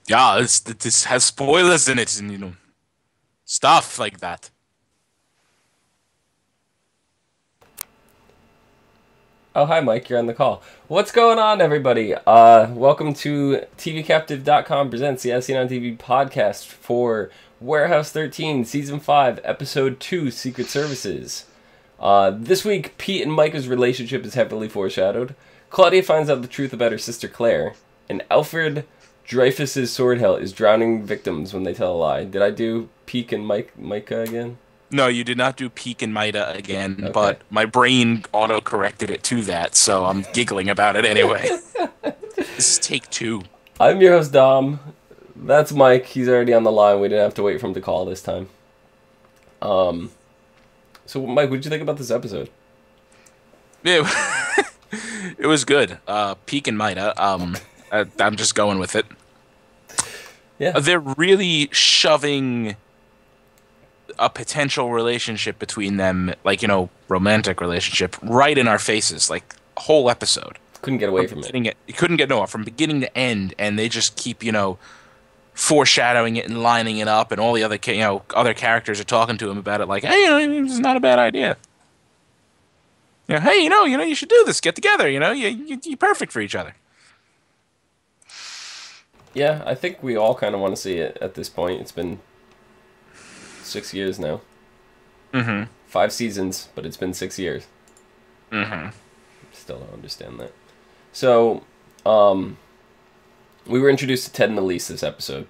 Yeah, this has spoilers in it, and stuff like that. Oh, hi, Mike. You're on the call. What's going on, everybody? Welcome to TVCaptive.com presents the As Seen on TV podcast for Warehouse 13, Season 5, Episode 2, Secret Services. This week, Pete and Micah's relationship is heavily foreshadowed. Claudia finds out the truth about her sister Claire, and Alfred Dreyfus's sword hilt is drowning victims when they tell a lie. Did I do Pete and Micah again? No, you did not do Peak and Mida again, Okay. but my brain auto-corrected it to that, so I'm giggling about it anyway. This is take two. I'm your host, Dom. That's Mike. He's already on the line. We didn't have to wait for him to call this time. Um, so, Mike, what did you think about this episode? Yeah, it was good. Peak and Mida. I'm just going with it. Yeah. They're really shoving a potential relationship between them, like, romantic relationship, right in our faces, like whole episode. Couldn't get away From from it. beginning it, you couldn't get no from beginning to end, and they just keep, foreshadowing it and lining it up, and all the other, other characters are talking to him about it, like, hey, this is not a bad idea. Hey, you should do this. Get together. You're perfect for each other. Yeah, I think we all kind of want to see it at this point. It's been 6 years now. Mm-hmm. 5 seasons, but it's been 6 years. Mm-hmm. Still don't understand that. So, we were introduced to Ted and Elise this episode.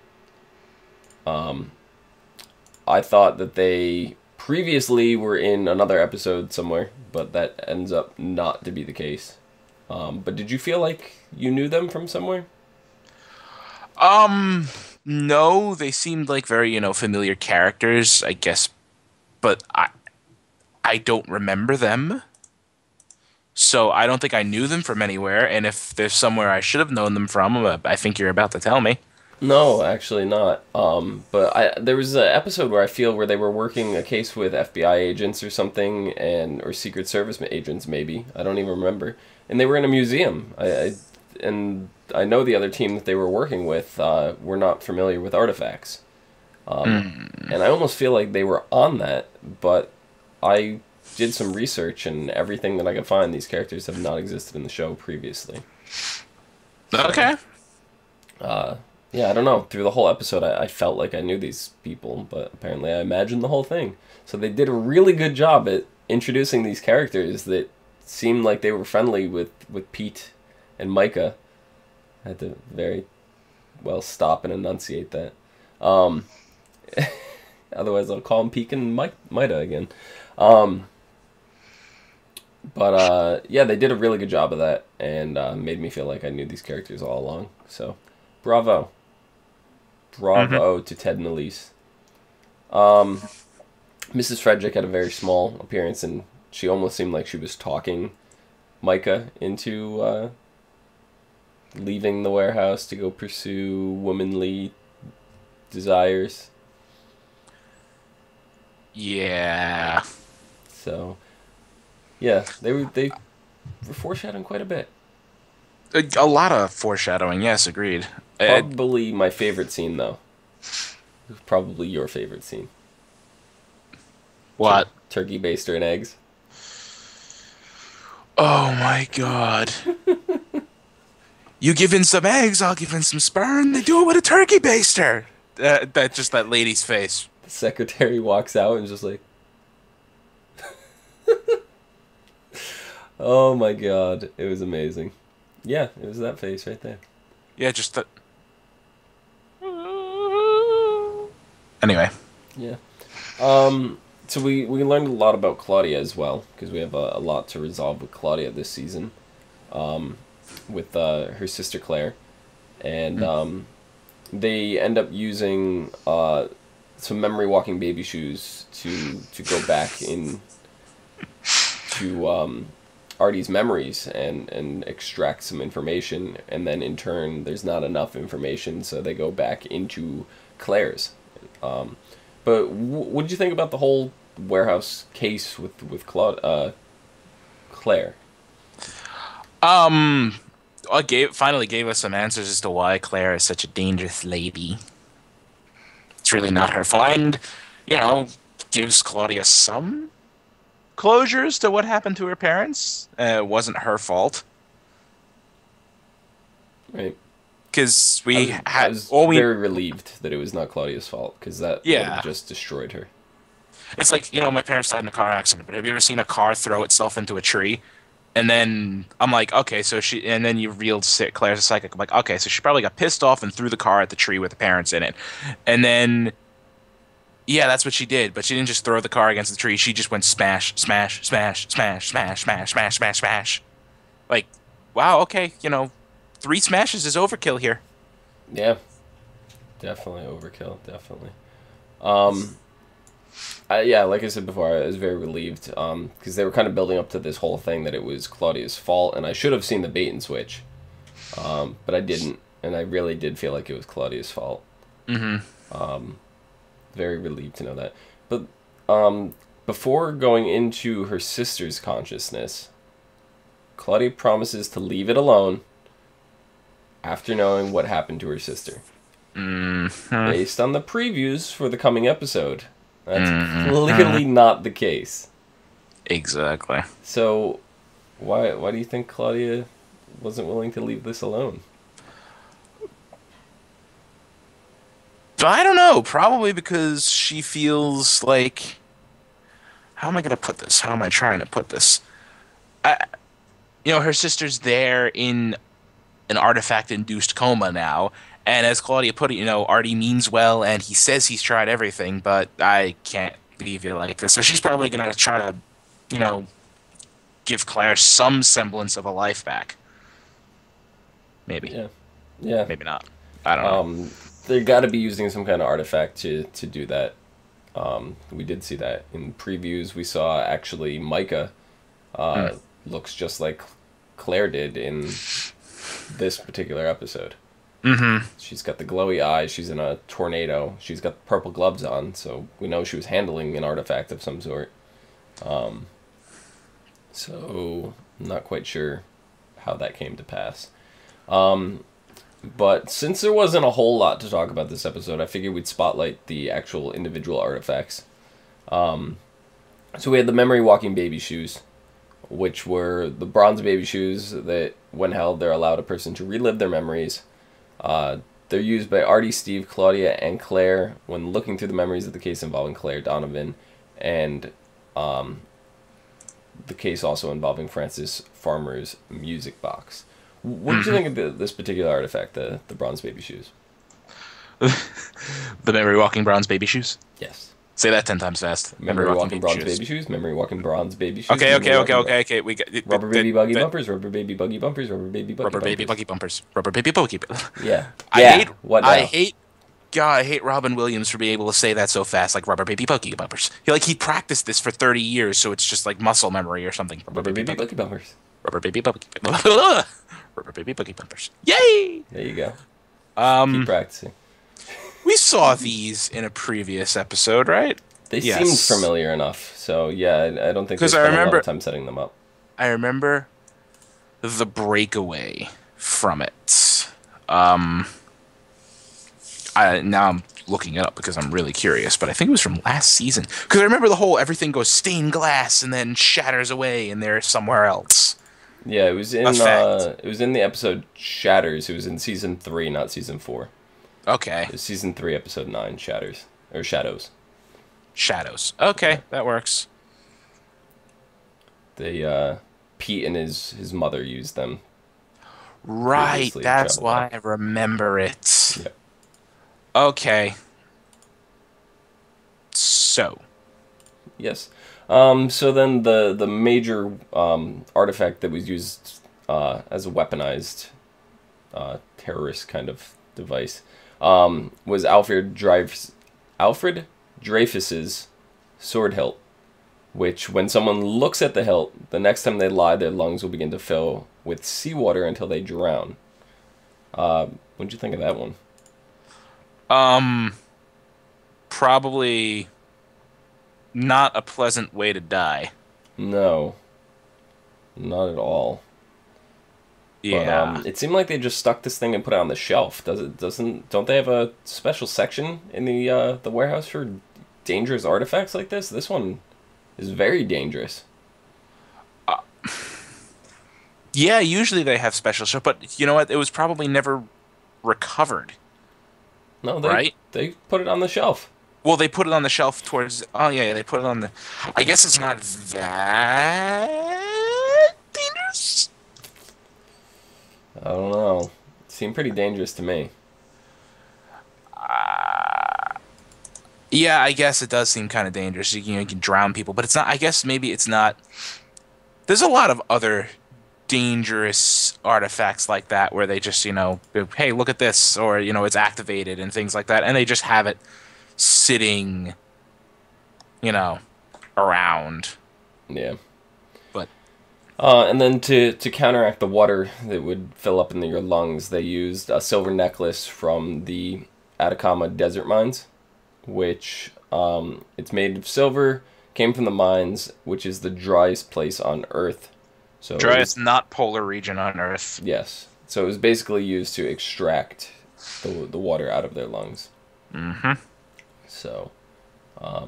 I thought that they previously were in another episode somewhere, but that ends up not to be the case. But did you feel like you knew them from somewhere? Um, no, they seemed like very, familiar characters, I guess, but I don't remember them. So I don't think I knew them from anywhere, and if there's somewhere I should have known them from, I think you're about to tell me. No, actually not. But there was an episode where I feel where they were working a case with FBI agents or something, and or Secret Service agents maybe. I don't even remember. And they were in a museum. And I know the other team that they were working with were not familiar with artifacts. And I almost feel like they were on that, but I did some research and everything that I could find. These characters have not existed in the show previously. So, Okay. uh, yeah, I don't know. Through the whole episode, I felt like I knew these people, but apparently I imagined the whole thing. So they did a really good job at introducing these characters that seemed like they were friendly with Pete and Micah. I had to very well stop and enunciate that. Um, Otherwise, I'll call him Pete and Mida again. Um, but yeah, they did a really good job of that, and made me feel like I knew these characters all along. So, bravo. Hmm. Bravo to Ted and Elise. Um, Mrs. Frederick had a very small appearance, and she almost seemed like she was talking Micah into leaving the warehouse to go pursue womanly desires. Yeah. So yeah, they were foreshadowing quite a bit. A lot of foreshadowing. Yes, agreed. Probably my favorite scene though. It was probably your favorite scene. What? Turkey baster and eggs. Oh my God. You give in some eggs, I'll give in some sperm. They do it with a turkey baster. That lady's face. The secretary walks out and is just like, oh my god, it was amazing. Yeah, it was that face right there. Yeah, just the. Anyway. Yeah. So we learned a lot about Claudia as well because we have a lot to resolve with Claudia this season. With her sister Claire, and they end up using some memory walking baby shoes to go back in to Artie's memories and extract some information, and then in turn there's not enough information, so they go back into Claire's. But what did you think about the whole warehouse case with Claire? Um, finally gave us some answers as to why Claire is such a dangerous lady. It's really not her fault. And, gives Claudia some closures to what happened to her parents. It wasn't her fault. Right. Because I we was I had was all we very relieved that it was not Claudia's fault because that would have yeah. just destroyed her. It's like, my parents died in a car accident, but have you ever seen a car throw itself into a tree? And then I'm like, okay, and then you reeled Claire's a psychic. I'm like, okay, so she probably got pissed off and threw the car at the tree with the parents in it. And then, yeah, that's what she did. But she didn't just throw the car against the tree. She just went smash, smash, smash, smash, smash, smash, smash, smash, smash. Like, wow, okay, 3 smashes is overkill here. Yeah, definitely overkill. Definitely. Um, yeah, like I said before, I was very relieved because they were kind of building up to this whole thing that it was Claudia's fault, and I should have seen the bait and switch, but I didn't, and I really did feel like it was Claudia's fault. Mm-hmm. Very relieved to know that. But before going into her sister's consciousness, Claudia promises to leave it alone after knowing what happened to her sister. Mm-hmm. Based on the previews for the coming episode, that's Mm-hmm. clearly not the case. Exactly. So, why do you think Claudia wasn't willing to leave this alone? But I don't know. Probably because she feels like, how am I going to put this? How am I trying to put this? Her sister's there in an artifact-induced coma now, and as Claudia put it, Artie means well, and he says he's tried everything, but I can't leave you like this. So she's probably going to try to, you know, give Claire some semblance of a life back. Maybe. Yeah, yeah. Maybe not. I don't know. They got to be using some kind of artifact to do that. We did see that in previews. We saw actually Micah looks just like Claire did in this particular episode. Mm-hmm. She's got the glowy eyes. She's in a tornado. She's got purple gloves on, so we know she was handling an artifact of some sort. So I'm not quite sure how that came to pass. But since there wasn't a whole lot to talk about this episode, I figured we'd spotlight the actual individual artifacts. So we had the memory walking baby shoes, which were the bronze baby shoes that, when held, they're allowed a person to relive their memories. They're used by Artie, Steve, Claudia, and Claire when looking through the memories of the case involving Claire Donovan, and the case also involving Francis Farmer's music box. What did you think of this particular artifact, the bronze baby shoes? The memory walking bronze baby shoes? Yes. Say that 10 times fast. Memory walking bronze baby shoes. Memory walking bronze baby shoes. Okay. We got rubber baby buggy bumpers. Rubber baby buggy bumpers. Rubber baby buggy rubber bumpers. baby buggy bumpers. Rubber baby buggy. Yeah. I hate Robin Williams for being able to say that so fast, like rubber baby buggy bumpers. He practiced this for 30 years, so it's just like muscle memory or something. Rubber baby buggy bumpers. Rubber baby buggy. Rubber baby buggy bumpers. Yay! There you go. Keep practicing. We saw these in a previous episode, right? They seemed familiar enough, so yeah, I don't think they spent a lot of time setting them up. I remember the breakaway from it. Now I'm looking it up because I'm really curious, but I think it was from last season. Because I remember the whole everything goes stained glass and then shatters away and they're somewhere else. Yeah, it was in the episode Shatters. It was in season 3, not season 4. Okay. It was season 3, episode 9, Shatters. Or Shadows. Shadows. Okay, that works. They Pete and his mother used them. Right, that's why I remember it. Yep. Okay. So. Yes. So then the major artifact that was used as a weaponized terrorist kind of device was Alfred Dreyfus's sword hilt, which when someone looks at the hilt, the next time they lie, their lungs will begin to fill with seawater until they drown. What'd you think of that one? Probably not a pleasant way to die. No. Not at all. But Yeah. it seemed like they just stuck this thing and put it on the shelf. Don't they have a special section in the warehouse for dangerous artifacts like this? This one is very dangerous. Yeah, usually they have special stuff, but you know what? It was probably never recovered, No, right? they put it on the shelf. Well, they put it on the shelf towards. Oh yeah, they put it on the. I guess it's not that dangerous. I don't know. It seemed pretty dangerous to me. Yeah, I guess it does seem kind of dangerous. You can drown people, but it's not. I guess maybe it's not. There's a lot of other dangerous artifacts like that where they just, hey, look at this, or it's activated and things like that, and they just have it sitting, around. Yeah. But and then to counteract the water that would fill up in your lungs, they used a silver necklace from the Atacama desert mines, which it's made of silver, came from the mines, which is the driest place on Earth. So driest not polar region on Earth. Yes. So it was basically used to extract the water out of their lungs. Mm-hmm. So I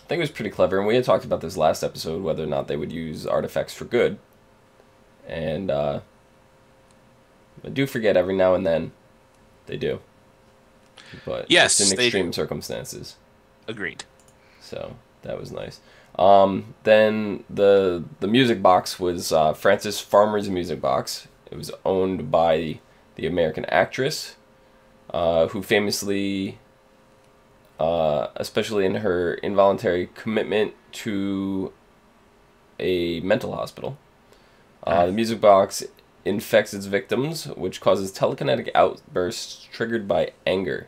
think it was pretty clever, and we had talked about this last episode, whether or not they would use artifacts for good. And I do forget every now and then they do. But yes, just in extreme circumstances. Agreed. So that was nice. Then the music box was Frances Farmer's music box. It was owned by the American actress, who famously, especially in her involuntary commitment to a mental hospital, the music box infects its victims, which causes telekinetic outbursts triggered by anger.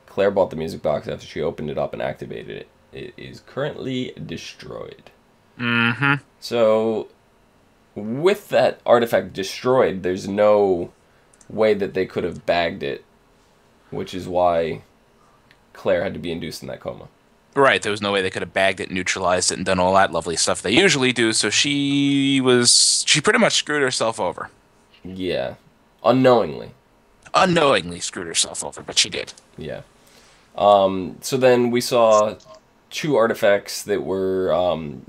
Claire bought the music box after she opened it up and activated it. It is currently destroyed. Mm-hmm. So, with that artifact destroyed, there's no way that they could have bagged it, which is why Claire had to be induced in that coma. Right, there was no way they could have bagged it, neutralized it, and done all that lovely stuff they usually do, so she pretty much screwed herself over. Yeah. Unknowingly. Unknowingly screwed herself over, but she did. Yeah. So then we saw two artifacts that were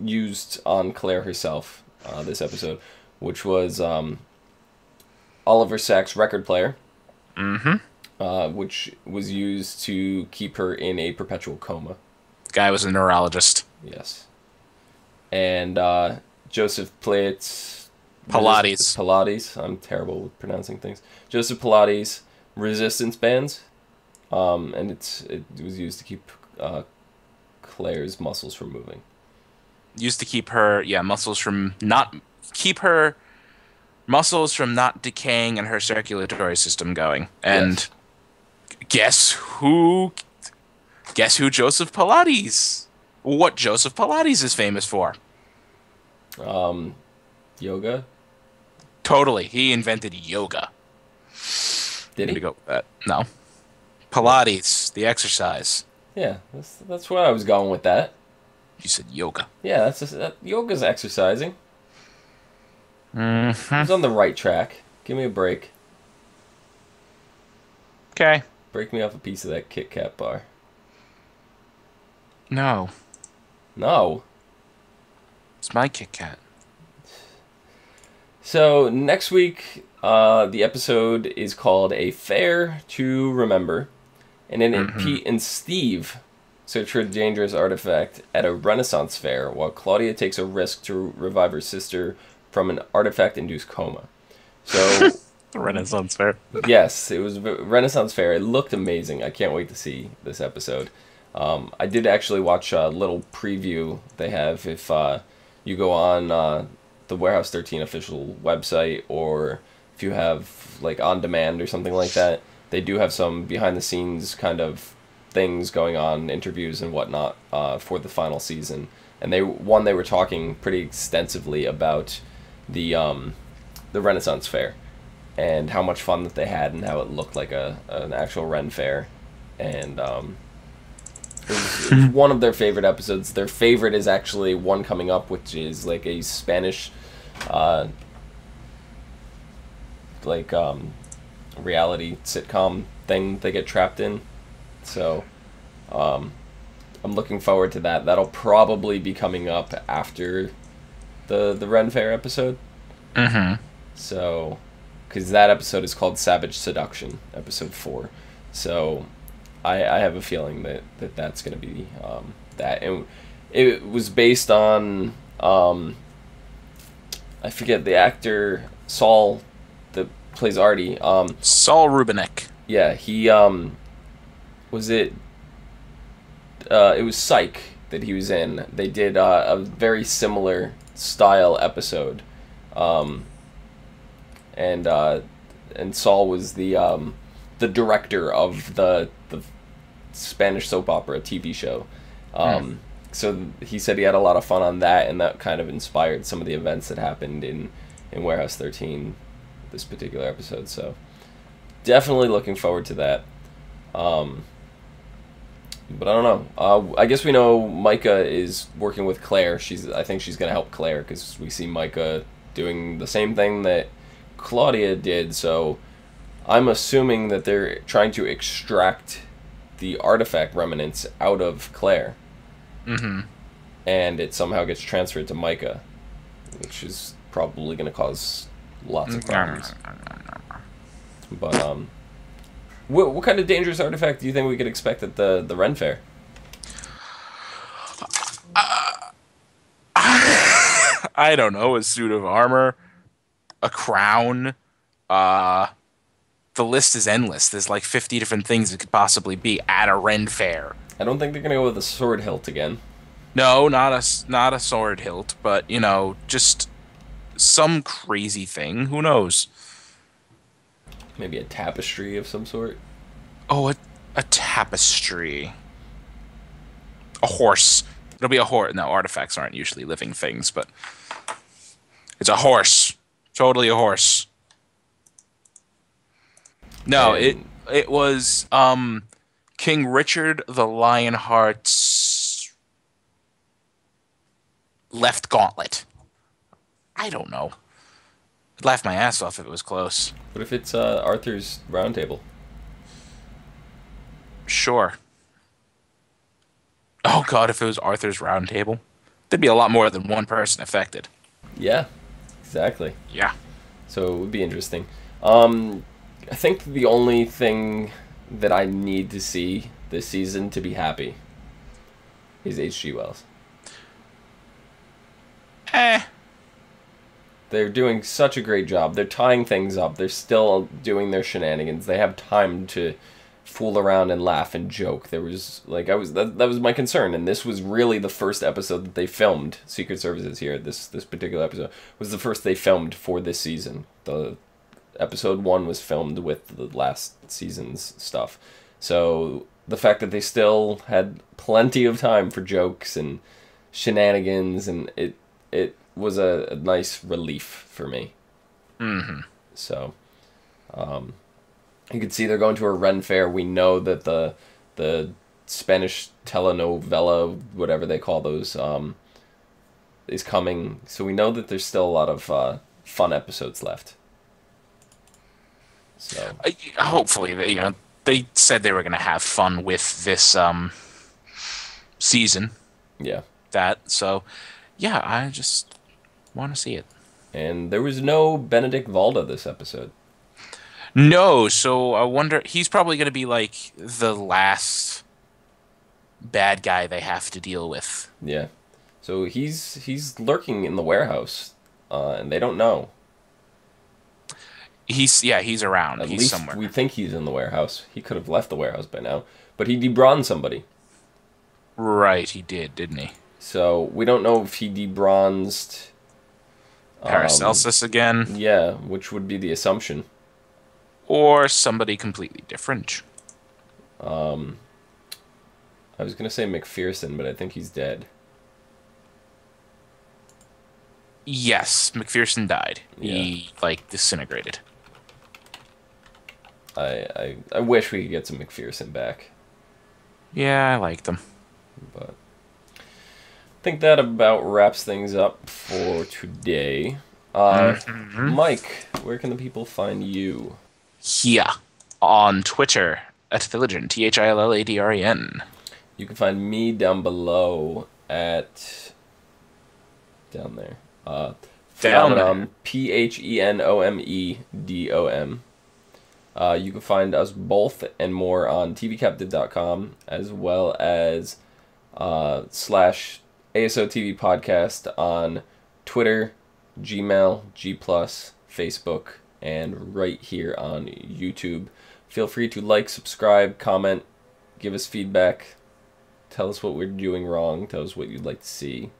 used on Claire herself this episode, which was Oliver Sacks' record player, which was used to keep her in a perpetual coma. The guy was a neurologist. Yes. And Joseph Pilates. I'm terrible with pronouncing things. Joseph Pilates resistance bands, and it was used to keep Claire's muscles from moving. Used to keep her muscles from not decaying and her circulatory system going. And guess who Joseph Pilates? What Joseph Pilates is famous for? Yoga? Totally. He invented yoga. Did he? To go with that. No. Pilates, the exercise. Yeah, that's where I was going with that. You said yoga. Yeah, yoga's exercising. Mm-hmm. I was on the right track. Give me a break. Okay. Break me off a piece of that Kit Kat bar. No. No. It's my Kit Kat. So, next week, the episode is called A Fair to Remember. And in it, Pete and Steve search for a dangerous artifact at a Renaissance fair, while Claudia takes a risk to revive her sister from an artifact-induced coma. So, The Renaissance fair. Yes, it was a Renaissance fair. It looked amazing. I can't wait to see this episode. I did actually watch a little preview they have if you go on the Warehouse 13 official website, or if you have like on demand or something like that. They do have some behind the scenes kind of things going on, interviews and whatnot for the final season. And they were talking pretty extensively about the Renaissance fair and how much fun that they had and how it looked like an actual Ren fair. And it was one of their favorite episodes. Their favorite is actually one coming up, which is like a Spanish like reality sitcom thing they get trapped in. So I'm looking forward to that. That'll probably be coming up after the Ren Fair episode. Mm-hmm. So, because that episode is called Savage Seduction, episode 4. So, I have a feeling that that's going to be that. And it was based on, I forget the actor, Saul, that plays Artie. Saul Rubinek. Yeah, he, was it was Psych that he was in. They did a very similar style episode. And Saul was the director of the Spanish soap opera TV show. So he said he had a lot of fun on that, and that kind of inspired some of the events that happened in Warehouse 13, this particular episode. So definitely looking forward to that. But I don't know. I guess we know Micah is working with Claire. I think she's gonna help Claire because we see Micah doing the same thing that Claudia did. So I'm assuming that they're trying to extract the artifact remnants out of Claire. Mm-hmm. And it somehow gets transferred to Micah, which is probably gonna cause lots of problems. But what kind of dangerous artifact do you think we could expect at the Ren Fair? I don't know. A suit of armor, a crown. The list is endless. There's like 50 different things it could possibly be at a Ren Fair. I don't think they're gonna go with a sword hilt again. No, not a sword hilt, but just some crazy thing. Who knows? Maybe a tapestry of some sort. Oh, a tapestry. A horse. It'll be a horse. No, artifacts aren't usually living things, but it's a horse. Totally a horse. No, And it was King Richard the Lionheart's left gauntlet. I don't know. I'd laugh my ass off if it was close. what if it's Arthur's round table? Sure. Oh god, if it was Arthur's Round Table, there'd be a lot more than one person affected. Yeah, exactly. Yeah. So it would be interesting. I think the only thing that I need to see this season to be happy is H.G. Wells. Eh. They're doing such a great job. They're tying things up. They're still doing their shenanigans. They have time to fool around and laugh and joke. There was that was my concern, and this was really the first episode that they filmed. Secret Services here. This particular episode was the first they filmed for this season. The episode 1 was filmed with the last season's stuff. So the fact that they still had plenty of time for jokes and shenanigans, and it was a nice relief for me. Mm-hmm. So, you can see they're going to a Ren Fair. We know that the Spanish telenovela, whatever they call those, is coming. So we know that there's still a lot of fun episodes left. So Hopefully, they said they were going to have fun with this season. yeah, Yeah, I just want to see it. and there was no Benedict Valda this episode. No, so I wonder, he's probably going to be like the last bad guy they have to deal with. Yeah, so he's lurking in the warehouse, and they don't know. He's around. At He's least somewhere. we think he's in the warehouse. He could have left the warehouse by now, but he debronzed somebody. Right, he did, didn't he? So we don't know if he debronzed Paracelsus again, Yeah, which would be the assumption. or somebody completely different. I was gonna say McPherson, but I think he's dead. Yes, McPherson died. Yeah. He disintegrated. I wish we could get some McPherson back, Yeah, I liked him. but I think that about wraps things up for today. Hmm. Mike, where can the people find you? Yeah. On Twitter at Thilladren, Thilladren. You can find me down below at down there. Down there. Phenomenon, Phenomedom. You can find us both and more on tvcaptive.com as well as slash ASOTV podcast on Twitter, Gmail, G+, Facebook, and right here on YouTube. Feel free to like, subscribe, comment, give us feedback, tell us what we're doing wrong, tell us what you'd like to see.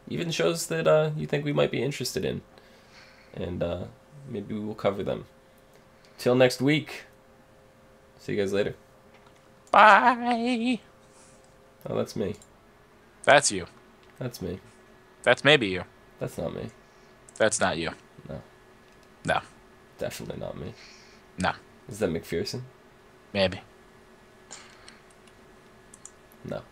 Even shows that you think we might be interested in. And maybe we will cover them. Till next week. See you guys later. Bye. Oh, that's me. That's you. That's me. That's maybe you. That's not me. That's not you. No. No. Definitely not me. No. Is that McPherson? Maybe. No.